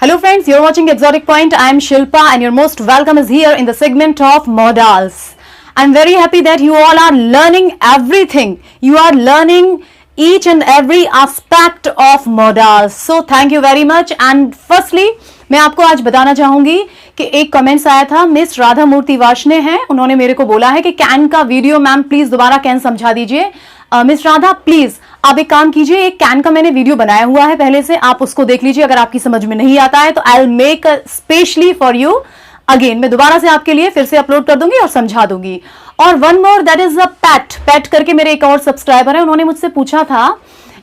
Hello friends, you're watching Exotic Point. I am Shilpa and you're most welcome is here in the segment of modals. I'm very happy that you all are learning everything. You are learning each and every aspect of modals. So thank you very much. And firstly, मैं आपको आज बताना चाहूंगी कि एक comments आया था, miss Radha मूर्ति वाशने हैं, उन्होंने मेरे को बोला है कि कैन का वीडियो मैम प्लीज दोबारा कैन समझा दीजिए। मिस राधा प्लीज आप एक काम कीजिए, एक कैन का मैंने वीडियो बनाया हुआ है पहले से, आप उसको देख लीजिए। अगर आपकी समझ में नहीं आता है तो I will make specially for you again, मैं दोबारा से आपके लिए फिर से अपलोड कर दूंगी और समझा दूंगी। और one more, that is a PAT करके मेरे एक और सब्सक्राइबर है, उन्होंने मुझसे पूछा था,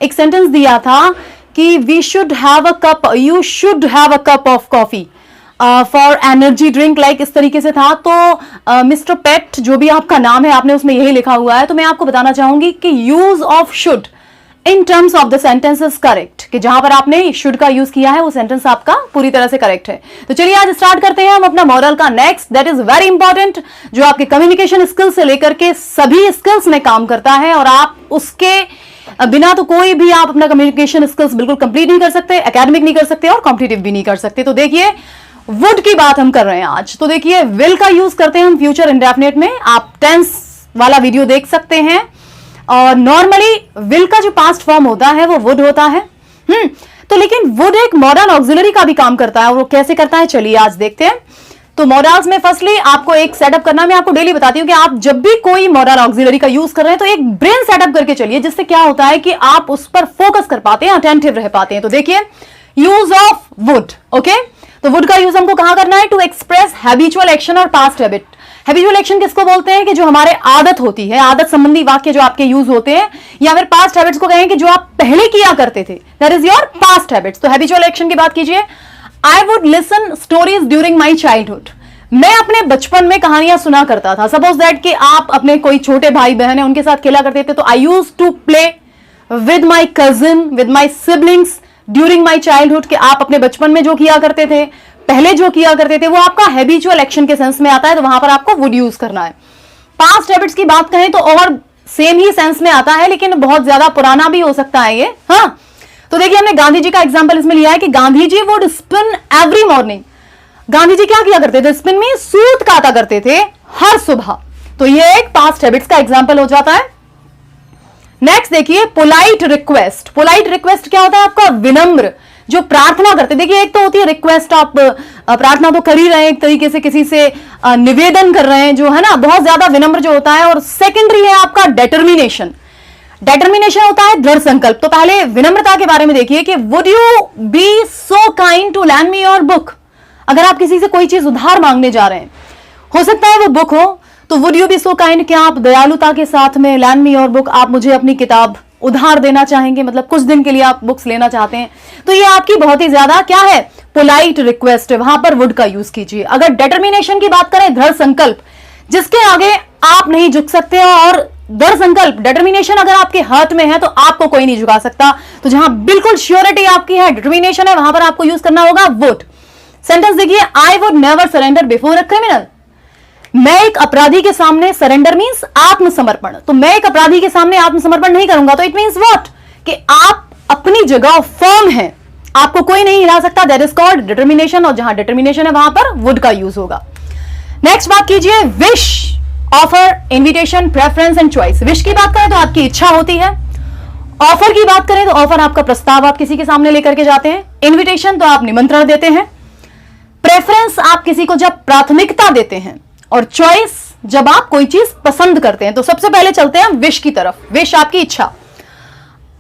एक सेंटेंस दिया था कि we should have a cup, you should have a cup of coffee for energy drink, like इस तरीके से था। तो मिस्टर पेट, जो भी आपका नाम है, आपने उसमें यही लिखा हुआ है, तो मैं आपको बताना चाहूंगी कि use of should in terms of the sentence is correct, कि जहां पर आपने शुड का यूज किया है वो सेंटेंस आपका पूरी तरह से करेक्ट है। तो चलिए आज स्टार्ट करते हैं हम अपना मॉडल का next, that is very important, जो आपके कम्युनिकेशन स्किल्स से लेकर के सभी स्किल्स में काम करता है, और आप उसके बिना तो कोई भी आप अपना कम्युनिकेशन स्किल्स बिल्कुल कंप्लीट नहीं कर सकते, एकेडमिक नहीं कर सकते और कॉम्पिटिटिव भी नहीं कर सकते। तो देखिए, वुड की बात हम कर रहे हैं आज। तो देखिए, विल का यूज करते हैं हम फ्यूचर इंडेफिनिट में, आप टेंस वाला वीडियो देख सकते हैं। और नॉर्मली विल का जो पास्ट फॉर्म होता है वो वुड होता है। तो लेकिन वुड एक मॉडर्न ऑक्सिलरी का भी काम करता है, और वो कैसे करता है चलिए आज देखते हैं। तो मॉडल्स में फर्स्टली आपको एक सेटअप करना, मैं आपको डेली बताती हूँ कि आप जब भी कोई मॉडर्न ऑक्सिलरी का यूज कर रहे हैं तो एक ब्रेन सेटअप करके चलिए, जिससे क्या होता है कि आप उस पर फोकस कर पाते हैं, अटेंटिव रह पाते हैं। तो देखिए, यूज ऑफ वुड, ओके। तो वुड का यूज हमको कहां करना है? टू एक्सप्रेस हैबिचुअल एक्शन और पास्ट हैबिट। हैबिचुअल एक्शन किसको बोलते हैं? कि जो हमारे आदत होती है, आदत संबंधी वाक्य जो आपके यूज होते हैं, या फिर पास्ट हैबिट्स को कहें कि जो आप पहले किया करते थे, that is your past habits. तो हैबिचुअल एक्शन की बात कीजिए, I would listen stories during my childhood. मैं अपने बचपन में कहानियां सुना करता था। सपोज दैट कि आप अपने कोई छोटे भाई बहन है उनके साथ खेला करते थे, तो I use to play with my cousin, with my siblings during my childhood. कि आप अपने बचपन में जो किया करते थे, पहले जो किया करते थे, वो आपका हैबिचुअल एक्शन के सेंस में आता है, तो वहां पर आपको वुड यूज करना है। पास्ट हैबिट्स की बात करें तो और सेम ही सेंस में आता है, लेकिन बहुत ज्यादा पुराना भी हो सकता है ये। हाँ, तो देखिए, हमने गांधी जी का एग्जाम्पल इसमें लिया है कि Gandhi ji would spin every morning. Gandhi ji क्या किया करते थे? स्पिन में सूत काटा करते थे हर सुबह। तो ये एक पास्ट हैबिट्स का एग्जाम्पल हो जाता है। नेक्स्ट देखिए, पोलाइट रिक्वेस्ट। पोलाइट रिक्वेस्ट क्या होता है? आपका विनम्र, जो प्रार्थना करते। देखिए, एक तो होती है रिक्वेस्ट, आप प्रार्थना तो कर ही रहे हैं, एक तरीके से किसी से निवेदन कर रहे हैं, जो है ना, बहुत ज्यादा विनम्र जो होता है। और सेकेंडरी है आपका डेटर्मिनेशन। डेटर्मिनेशन होता है दृढ़ संकल्प। तो पहले विनम्रता के बारे में देखिए कि would you be so kind to lend me your book. अगर आप किसी से कोई चीज उधार मांगने जा रहे हैं, हो सकता है वो बुक हो, तो would you be so kind, क्या आप दयालुता के साथ में लैंड मी योर बुक, आप मुझे अपनी किताब उधार देना चाहेंगे, मतलब कुछ दिन के लिए आप बुक्स लेना चाहते हैं। तो ये आपकी बहुत ही ज्यादा क्या है, पोलाइट रिक्वेस्ट है, वहां पर वुड का यूज कीजिए। अगर डिटर्मिनेशन की बात करें, दृढ़ संकल्प, जिसके आगे आप नहीं झुक सकते, और दृढ़ संकल्प, डिटर्मिनेशन अगर आपके हाथ में है तो आपको कोई नहीं झुका सकता। तो जहां बिल्कुल श्योरिटी आपकी है, डिटर्मिनेशन है, वहां पर आपको यूज करना होगा वुड। सेंटेंस देखिए, I would never surrender before a criminal. मैं एक अपराधी के सामने, सरेंडर मींस आत्मसमर्पण, तो मैं एक अपराधी के सामने आत्मसमर्पण नहीं करूंगा। तो इट मींस व्हाट? कि आप अपनी जगह फर्म हैं, आपको कोई नहीं हिला सकता, दैट इज कॉल्ड डिटर्मिनेशन। और जहां डिटर्मिनेशन है वहां पर वुड का यूज होगा। नेक्स्ट बात कीजिए, wish, offer, invitation, preference and choice. Wish की बात करें तो आपकी इच्छा होती है। ऑफर की बात करें तो ऑफर आपका प्रस्ताव आप किसी के सामने लेकर के जाते हैं। इन्विटेशन तो आप निमंत्रण देते हैं। प्रेफरेंस आप किसी को जब प्राथमिकता देते हैं। और चॉइस जब आप कोई चीज पसंद करते हैं। तो सबसे पहले चलते हैं विश की तरफ। विश आपकी इच्छा।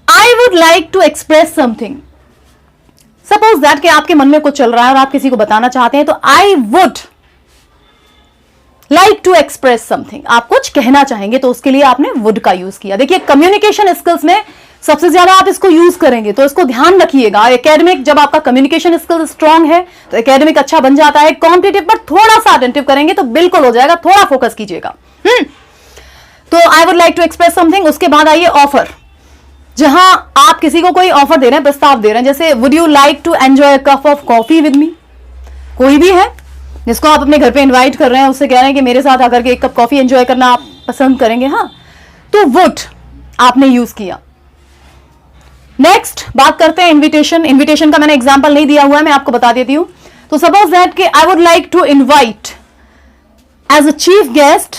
I would like to express something. Suppose that कि आपके मन में कुछ चल रहा है और आप किसी को बताना चाहते हैं, तो I would like to express something, आप कुछ कहना चाहेंगे, तो उसके लिए आपने वुड का यूज किया। देखिए, कम्युनिकेशन स्किल्स में सबसे ज्यादा आप इसको यूज करेंगे, तो इसको ध्यान रखिएगा। एकेडमिक, जब आपका कम्युनिकेशन स्किल स्ट्रांग है तो एकेडमिक अच्छा बन जाता है। कॉम्पिटिटिव पर थोड़ा सा अटेंटिव करेंगे तो बिल्कुल हो जाएगा, थोड़ा फोकस कीजिएगा। तो I would like to express something. उसके बाद आइए ऑफर, जहां आप किसी को कोई ऑफर दे रहे हैं, प्रस्ताव दे रहे हैं। जैसे would you like to enjoy a cup of coffee with me. कोई भी है जिसको आप अपने घर पे इनवाइट कर रहे हैं, उससे कह रहे हैं कि मेरे साथ आकर के एक कप कॉफी एंजॉय करना आप पसंद करेंगे। हाँ, तो वुड आपने यूज किया। नेक्स्ट बात करते हैं इनविटेशन। इनविटेशन का मैंने एग्जांपल नहीं दिया हुआ है, मैं आपको बता देती हूं। तो सपोज दैट कि I would like to invite as a chief guest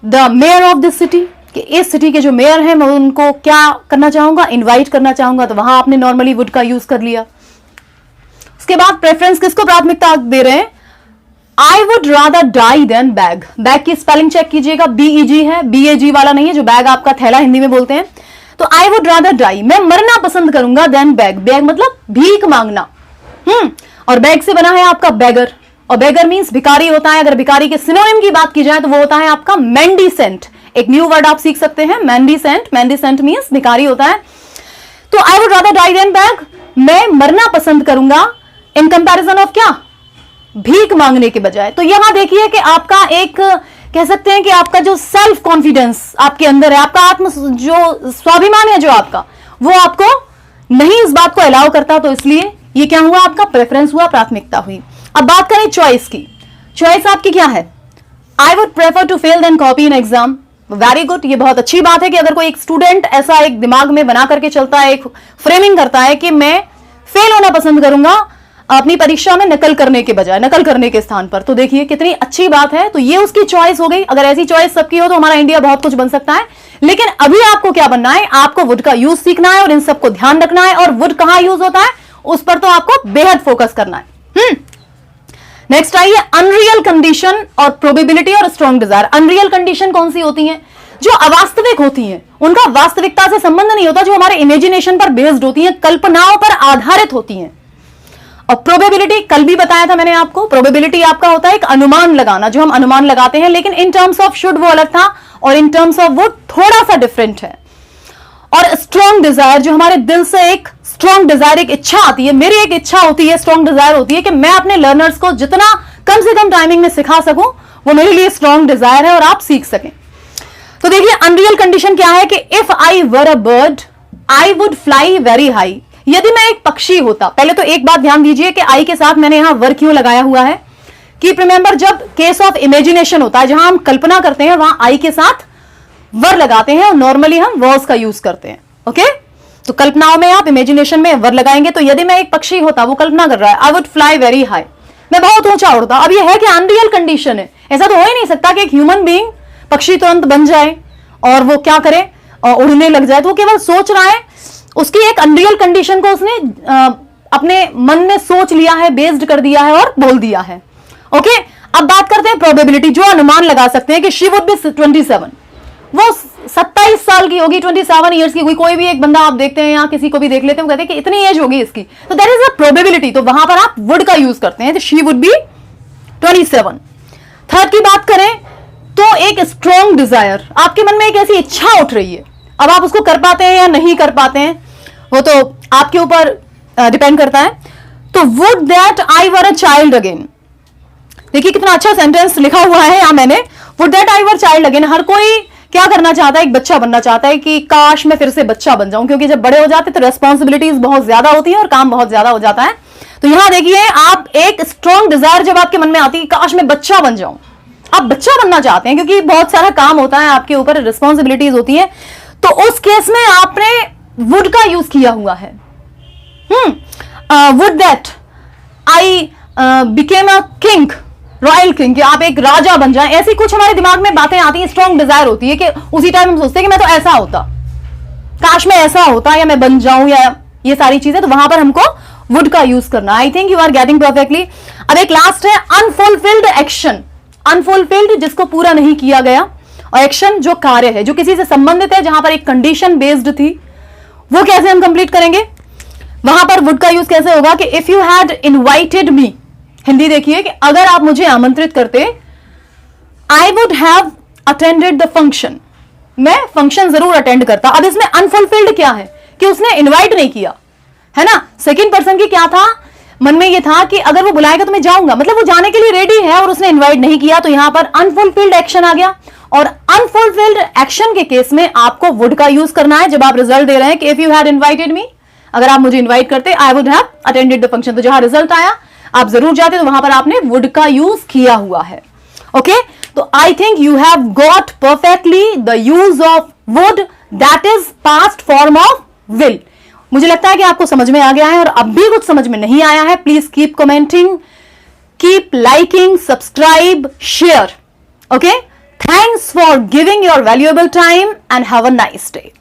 the mayor of this city, कि इस सिटी के जो मेयर हैं मैं उनको क्या करना चाहूंगा, इनवाइट करना चाहूंगा। तो वहां आपने नॉर्मली वुड का यूज कर लिया। उसके बाद प्रेफरेंस किसको प्राथमिकता दे रहे हैं, I would rather die than beg. Beg की स्पेलिंग चेक कीजिएगा, BEG है, BAG वाला नहीं है, जो बैग आपका थैला हिंदी में बोलते हैं। तो आई वुड रादर डाई, मैं मरना पसंद करूंगा, देन बैग। बैग मतलब भीख मांगना। और बैग से बना है आपका बैगर, और बैगर मींस भिखारी होता है। अगर भिखारी के सिनोनिम की बात की जाए तो वो होता है आपका मेंडिसेंट। एक न्यू वर्ड आप सीख सकते हैं, मेंडिसेंट। मेंडिसेंट मींस भिखारी होता है। तो I would rather die than beg, मैं मरना पसंद करूंगा इन कंपैरिजन ऑफ क्या, भीख मांगने के बजाय। तो यहां देखिए कि आपका एक कह सकते हैं कि आपका जो सेल्फ कॉन्फिडेंस आपके अंदर है, आपका आत्म जो स्वाभिमान है जो आपका, वो आपको नहीं इस बात को अलाउ करता। तो इसलिए ये क्या हुआ, आपका प्रेफरेंस हुआ, प्राथमिकता हुई। अब बात करें चॉइस की। चॉइस आपकी क्या है, I would prefer to fail than copy in exam. Very good, ये बहुत अच्छी बात है कि अगर कोई एक स्टूडेंट ऐसा एक दिमाग में बना करके चलता है, एक फ्रेमिंग करता है कि मैं फेल होना पसंद करूंगा अपनी परीक्षा में नकल करने के बजाय, नकल करने के स्थान पर, तो देखिए कितनी अच्छी बात है। तो ये उसकी चॉइस हो गई। अगर ऐसी चॉइस सबकी हो तो हमारा इंडिया बहुत कुछ बन सकता है। लेकिन अभी आपको क्या बनना है, आपको वुड का यूज सीखना है और इन सबको ध्यान रखना है। और वुड कहां यूज होता है उस पर तो आपको बेहद फोकस करना है। नेक्स्ट आइए, अनरियल कंडीशन और प्रोबेबिलिटी और स्ट्रॉन्ग डिजायर। अनरियल कंडीशन कौन सी होती है, जो अवास्तविक होती हैं, उनका वास्तविकता से संबंध नहीं होता, जो हमारे इमेजिनेशन पर बेस्ड होती हैं, कल्पनाओं पर आधारित होती हैं। और प्रोबेबिलिटी कल भी बताया था मैंने आपको, प्रोबेबिलिटी आपका होता है एक अनुमान लगाना, जो हम अनुमान लगाते हैं, लेकिन इन टर्म्स ऑफ शुड वो अलग था और इन टर्म्स ऑफ वो थोड़ा सा डिफरेंट है। और स्ट्रॉन्ग डिजायर, जो हमारे दिल से एक स्ट्रॉन्ग डिजायर, एक इच्छा आती है, मेरी एक इच्छा होती है, स्ट्रॉन्ग डिजायर होती है कि मैं अपने लर्नर्स को जितना कम से कम टाइमिंग में सिखा सकूं, वो मेरे लिए स्ट्रॉन्ग डिजायर है और आप सीख सकें। तो देखिए अनरियल कंडीशन क्या है कि if I were a bird I would fly very high. यदि मैं एक पक्षी होता, पहले तो एक बात ध्यान दीजिए कि आई के साथ मैंने यहां वर क्यों लगाया हुआ है, कि रिमेंबर जब केस ऑफ इमेजिनेशन होता है, जहां हम कल्पना करते हैं, वहां आई के साथ वर लगाते हैं और नॉर्मली हम वर्स का यूज करते हैं। ओके, तो कल्पनाओं में आप इमेजिनेशन में वर लगाएंगे। तो यदि मैं एक पक्षी होता, वो कल्पना कर रहा है, I would fly very high, मैं बहुत ऊंचा उड़ता। अब यह है कि अनरियल कंडीशन है, ऐसा तो हो ही नहीं सकता कि एक ह्यूमन बीइंग पक्षी तुरंत बन जाए और वो क्या करे और उड़ने लग जाए। तो वो केवल सोच रहा है, उसकी एक अनरियल कंडीशन को उसने अपने मन में सोच लिया है, बेस्ड कर दिया है और बोल दिया है। ओके, अब बात करते हैं प्रोबेबिलिटी, जो अनुमान लगा सकते हैं कि शी वुड बी 27, वो 27 साल की होगी, 27 ईयर्स की। कोई भी एक बंदा आप देखते हैं या किसी को भी देख लेते हैं, कहते हैं कि इतनी एज होगी इसकी, तो दैट इज अ प्रोबेबिलिटी। तो वहां पर आप वुड का यूज करते हैं, तो शी वुड बी 27। थर्ड की बात करें तो एक स्ट्रॉन्ग डिजायर, आपके मन में एक ऐसी इच्छा उठ रही है, अब आप उसको कर पाते हैं या नहीं कर पाते हैं वो तो आपके ऊपर डिपेंड करता है। तो would that I were a child again, देखिए कितना अच्छा सेंटेंस लिखा हुआ है यहां मैंने, would that I were child again. हर कोई क्या करना चाहता है, एक बच्चा बनना चाहता है कि काश मैं फिर से बच्चा बन जाऊं, क्योंकि जब बड़े हो जाते तो रेस्पॉन्सिबिलिटीज बहुत ज्यादा होती है और काम बहुत ज्यादा हो जाता है। तो यहां देखिए आप एक स्ट्रॉन्ग डिजायर जब आपके मन में आती है, काश मैं बच्चा बन जाऊं, आप बच्चा बनना चाहते हैं क्योंकि बहुत सारा काम होता है आपके ऊपर, रिस्पॉन्सिबिलिटीज होती है। तो उस केस में आपने वुड का यूज किया हुआ है। Would that I became a king, royal king, कि आप एक राजा बन जाएं, ऐसी कुछ हमारे दिमाग में बातें आती हैं, स्ट्रॉन्ग डिजायर होती है कि उसी टाइम हम सोचते हैं कि मैं तो ऐसा होता, काश मैं ऐसा होता या मैं बन जाऊं या ये सारी चीजें। तो वहां पर हमको वुड का यूज करना। I think you are getting perfectly. अब एक लास्ट है अनफुलफिल्ड एक्शन। अनफुलफिल्ड जिसको पूरा नहीं किया गया, और एक्शन जो कार्य है, जो किसी से संबंधित है, जहां पर एक कंडीशन बेस्ड थी, वो कैसे हम कंप्लीट करेंगे। वहां पर वुड का यूज कैसे होगा कि if you had invited me, Hindi देखिए कि अगर आप मुझे आमंत्रित करते, I would have attended the function, मैं फंक्शन जरूर अटेंड करता। अब इसमें अनफुलफिल्ड क्या है कि उसने इनवाइट नहीं किया, है ना। सेकंड पर्सन की क्या था, मन में ये था कि अगर वो बुलाएगा तो मैं जाऊंगा, मतलब वो जाने के लिए रेडी है और उसने इनवाइट नहीं किया। तो यहां पर अनफुलफिल्ड एक्शन आ गया। और अनफुलफिल्ड एक्शन के केस में आपको वुड का यूज करना है जब आप रिजल्ट दे रहे हैं कि if you had invited me, अगर आप मुझे इनवाइट करते, I would have attended the function. तो जहां रिजल्ट आया आप जरूर जाते, तो वहां पर आपने वुड का यूज किया हुआ है। ओके, तो आई think you have got perfectly the use of would, that is past form of will. मुझे लगता है कि आपको समझ में आ गया है, और अब भी कुछ समझ में नहीं आया है, please keep commenting, keep liking, subscribe, share. Okay? Thanks for giving your valuable time and have a nice day.